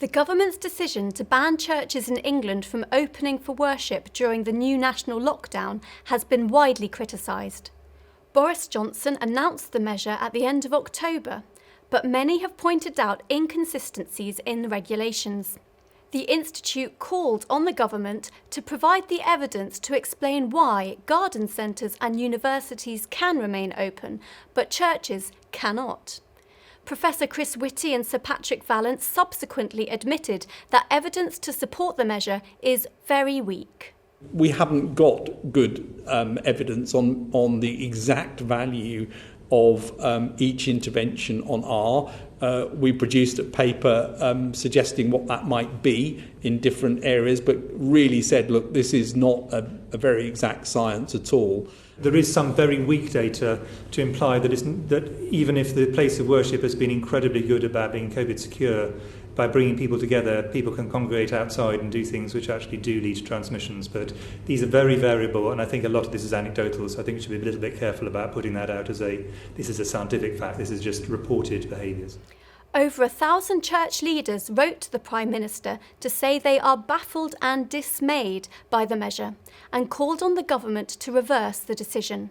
The government's decision to ban churches in England from opening for worship during the new national lockdown has been widely criticised. Boris Johnson announced the measure at the end of October, but many have pointed out inconsistencies in the regulations. The Institute called on the government to provide the evidence to explain why garden centres and universities can remain open, but churches cannot. Professor Chris Whitty and Sir Patrick Vallance subsequently admitted that evidence to support the measure is very weak. We haven't got good evidence on the exact value of each intervention on R. We produced a paper suggesting what that might be in different areas, but really said, look, this is not a very exact science at all. There is some very weak data to imply that even if the place of worship has been incredibly good about being COVID secure, by bringing people together, people can congregate outside and do things which actually do lead to transmissions. But these are very variable, and I think a lot of this is anecdotal, so I think we should be a little bit careful about putting that out as this is a scientific fact, this is just reported behaviours. Over 1,000 church leaders wrote to the Prime Minister to say they are baffled and dismayed by the measure and called on the government to reverse the decision.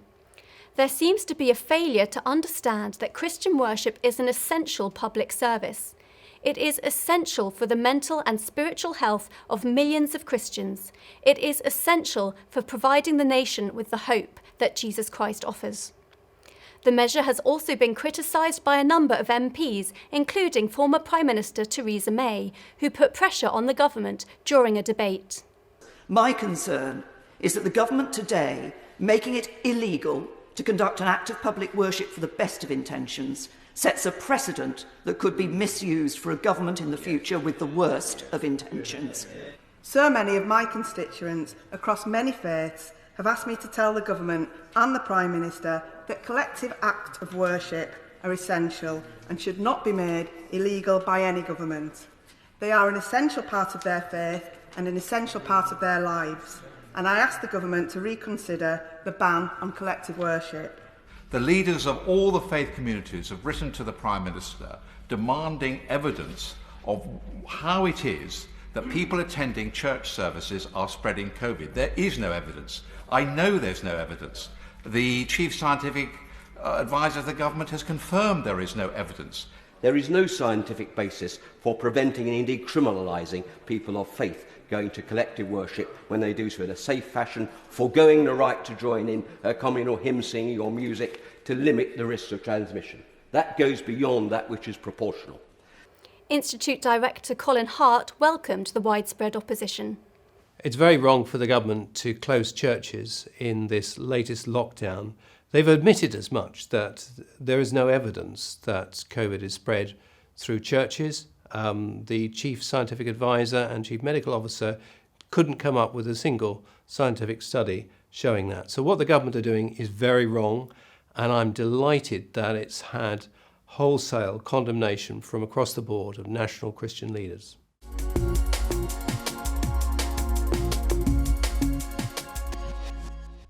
There seems to be a failure to understand that Christian worship is an essential public service. It is essential for the mental and spiritual health of millions of Christians. It is essential for providing the nation with the hope that Jesus Christ offers. The measure has also been criticised by a number of MPs, including former Prime Minister Theresa May, who put pressure on the government during a debate. My concern is that the government today, making it illegal to conduct an act of public worship for the best of intentions, sets a precedent that could be misused for a government in the future with the worst of intentions. So many of my constituents across many faiths have asked me to tell the government and the Prime Minister that collective acts of worship are essential and should not be made illegal by any government. They are an essential part of their faith and an essential part of their lives, and I ask the government to reconsider the ban on collective worship. The leaders of all the faith communities have written to the Prime Minister demanding evidence of how it is that people attending church services are spreading COVID. There is no evidence. I know there's no evidence. The Chief Scientific Advisor of the government has confirmed there is no evidence. There is no scientific basis for preventing and indeed criminalising people of faith going to collective worship when they do so in a safe fashion, foregoing the right to join in communal hymn singing or music to limit the risks of transmission. That goes beyond that which is proportional. Institute Director Colin Hart welcomed the widespread opposition. It's very wrong for the government to close churches in this latest lockdown. They've admitted as much, that there is no evidence that COVID is spread through churches. The Chief Scientific Advisor and Chief Medical Officer couldn't come up with a single scientific study showing that. So what the government are doing is very wrong, and I'm delighted that it's had wholesale condemnation from across the board of national Christian leaders.